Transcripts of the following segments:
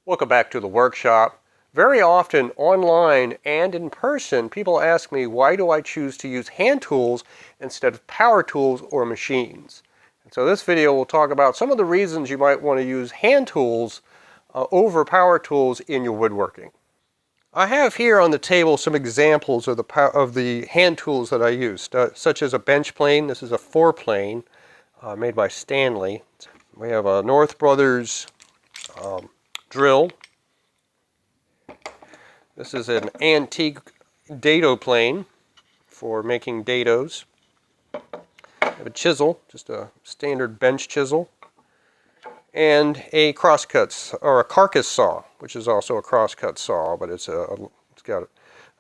Welcome back to the workshop. Very often online and in person, people ask me, why do I choose to use hand tools instead of power tools or machines? And so this video will talk about some of the reasons you might want to use hand tools over power tools in your woodworking. I have here on the table some examples of the hand tools that I use, such as a bench plane. This is a 4-plane made by Stanley. We have a North Brothers drill. This is an antique dado plane for making dados. I have a chisel, just a standard bench chisel, and a crosscut or a carcass saw, which is also a crosscut saw, but it's got,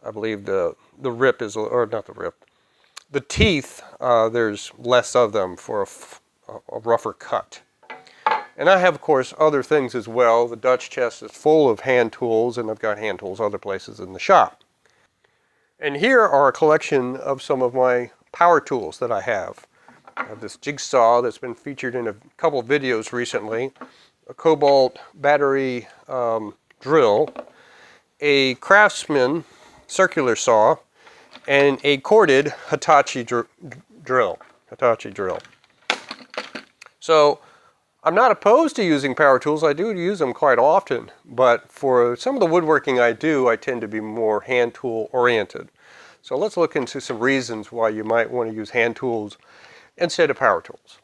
I believe the rip is, or not the rip, the teeth. There's less of them for a rougher cut. And I have, of course, other things as well. The Dutch chest is full of hand tools, and I've got hand tools other places in the shop. And here are a collection of some of my power tools that I have. I have this jigsaw that's been featured in a couple of videos recently, a Cobalt battery drill, a Craftsman circular saw, and a corded Hitachi drill. So I'm not opposed to using power tools. I do use them quite often, but for some of the woodworking I do, I tend to be more hand tool oriented. So let's look into some reasons why you might want to use hand tools instead of power tools.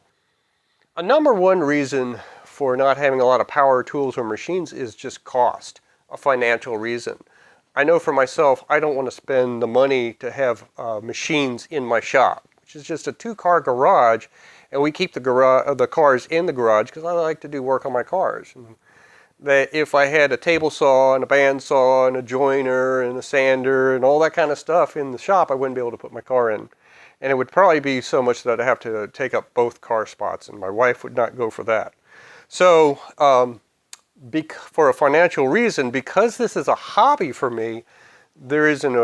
A number one reason for not having a lot of power tools or machines is just cost, a financial reason. I know for myself, I don't want to spend the money to have machines in my shop, which is just a 2-car garage. And we keep the cars in the garage because I like to do work on my cars. And that if I had a table saw and a bandsaw and a joiner and a sander and all that kind of stuff in the shop, I wouldn't be able to put my car in. And it would probably be so much that I'd have to take up both car spots, and my wife would not go for that. So for a financial reason, because this is a hobby for me, there isn't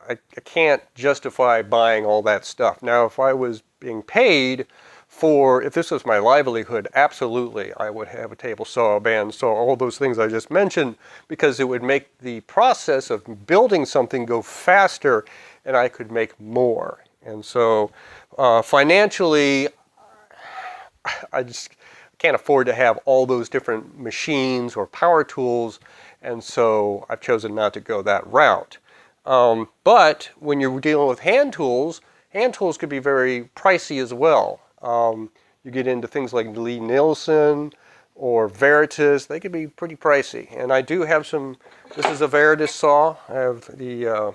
I can't justify buying all that stuff. Now, if I was being paid if this was my livelihood, absolutely, I would have a table saw, a band saw, all those things I just mentioned, because it would make the process of building something go faster and I could make more. And so financially, I just can't afford to have all those different machines or power tools, and so I've chosen not to go that route. But when you're dealing with hand tools could be very pricey as well. You get into things like Lee Nielsen or Veritas, they could be pretty pricey. And I do have this is a Veritas saw. I have the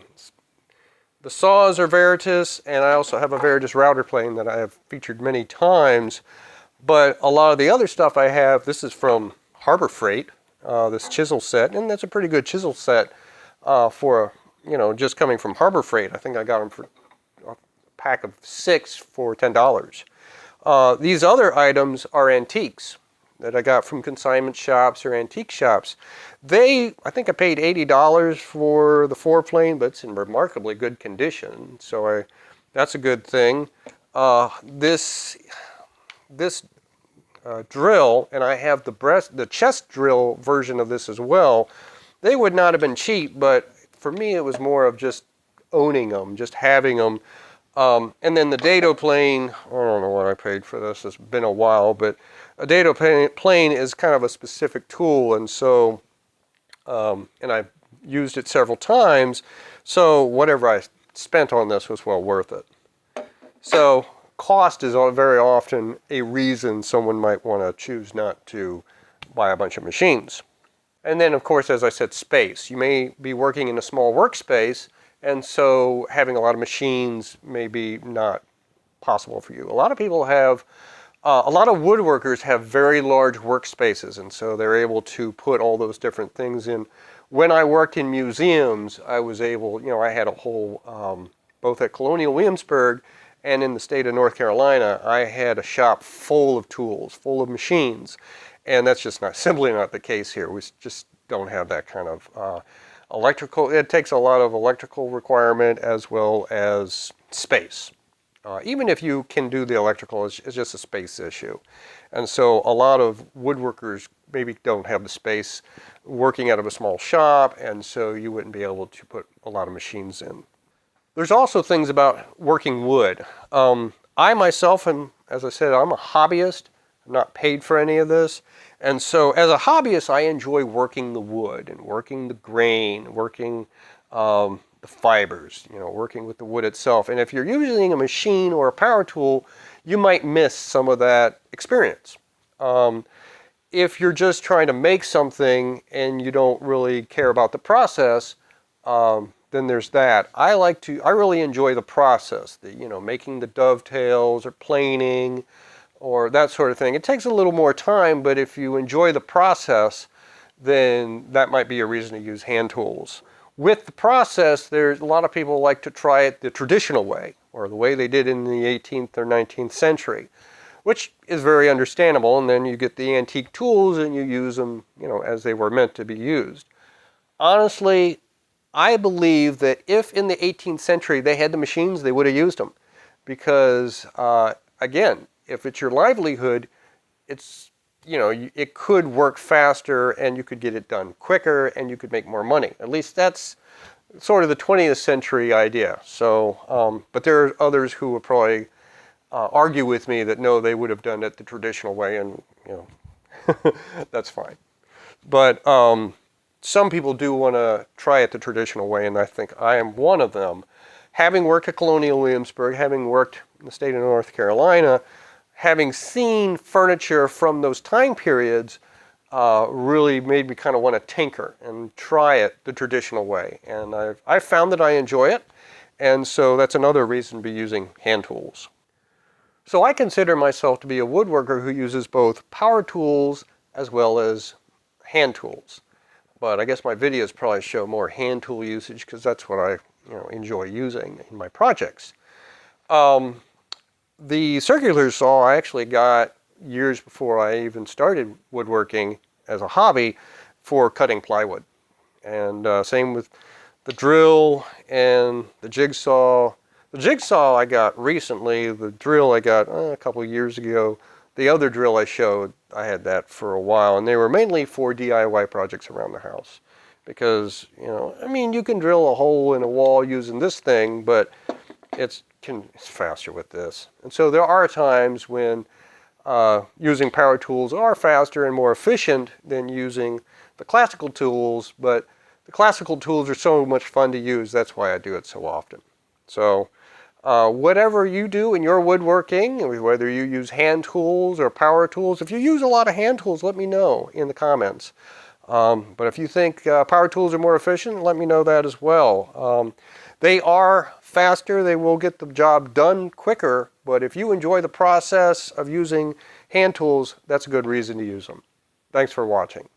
saws are Veritas, and I also have a Veritas router plane that I have featured many times. But a lot of the other stuff I have, this is from Harbor Freight, this chisel set, and that's a pretty good chisel set for just coming from Harbor Freight. I think I got them for a pack of 6 for $10. These other items are antiques that I got from consignment shops or antique shops. I think I paid $80 for the 4-plane, but it's in remarkably good condition. So that's a good thing. This drill, and I have the chest drill version of this as well. They would not have been cheap, but for me it was more of just owning them, just having them. And then the dado plane, I don't know what I paid for this, it's been a while, but a dado plane is kind of a specific tool, and so, and I've used it several times, so whatever I spent on this was well worth it. So cost is very often a reason someone might want to choose not to buy a bunch of machines. And then, of course, as I said, space. You may be working in a small workspace, and so having a lot of machines may be not possible for you. A lot of people have, a lot of woodworkers have very large workspaces, and so they're able to put all those different things in. When I worked in museums, I was able, I had a whole, both at Colonial Williamsburg and in the state of North Carolina, I had a shop full of tools, full of machines. And that's just simply not the case here. We just don't have that kind of electrical. It takes a lot of electrical requirement as well as space. Even if you can do the electrical, it's just a space issue. And so a lot of woodworkers maybe don't have the space working out of a small shop, and so you wouldn't be able to put a lot of machines in. There's also things about working wood. I myself am, as I said, I'm a hobbyist. I'm not paid for any of this. And so as a hobbyist, I enjoy working the wood and working the grain, working the fibers, working with the wood itself. And if you're using a machine or a power tool, you might miss some of that experience. If you're just trying to make something and you don't really care about the process, then there's that. I really enjoy the process, making the dovetails or planing or that sort of thing. It takes a little more time, but if you enjoy the process, then that might be a reason to use hand tools. With the process, there's a lot of people like to try it the traditional way, or the way they did in the 18th or 19th century, which is very understandable. And then you get the antique tools and you use them, as they were meant to be used. Honestly, I believe that if in the 18th century they had the machines, they would have used them. Because, again, if it's your livelihood, it could work faster and you could get it done quicker and you could make more money. At least that's sort of the 20th century idea. So, but there are others who would probably argue with me that no, they would have done it the traditional way, and that's fine. But some people do want to try it the traditional way, and I think I am one of them. Having worked at Colonial Williamsburg, having worked in the state of North Carolina, having seen furniture from those time periods really made me kind of want to tinker and try it the traditional way. And I've found that I enjoy it, and so that's another reason to be using hand tools. So I consider myself to be a woodworker who uses both power tools as well as hand tools. But I guess my videos probably show more hand tool usage because that's what I enjoy using in my projects. The circular saw I actually got years before I even started woodworking as a hobby for cutting plywood. And same with the drill and the jigsaw. The jigsaw I got recently, the drill I got a couple of years ago. The other drill I showed, I had that for a while, and they were mainly for DIY projects around the house. Because, you can drill a hole in a wall using this thing, but it's faster with this. And so there are times when using power tools are faster and more efficient than using the classical tools, but the classical tools are so much fun to use, that's why I do it so often. So whatever you do in your woodworking, whether you use hand tools or power tools, if you use a lot of hand tools, let me know in the comments. But if you think power tools are more efficient, let me know that as well. They are faster, they will get the job done quicker, but if you enjoy the process of using hand tools, that's a good reason to use them. Thanks for watching.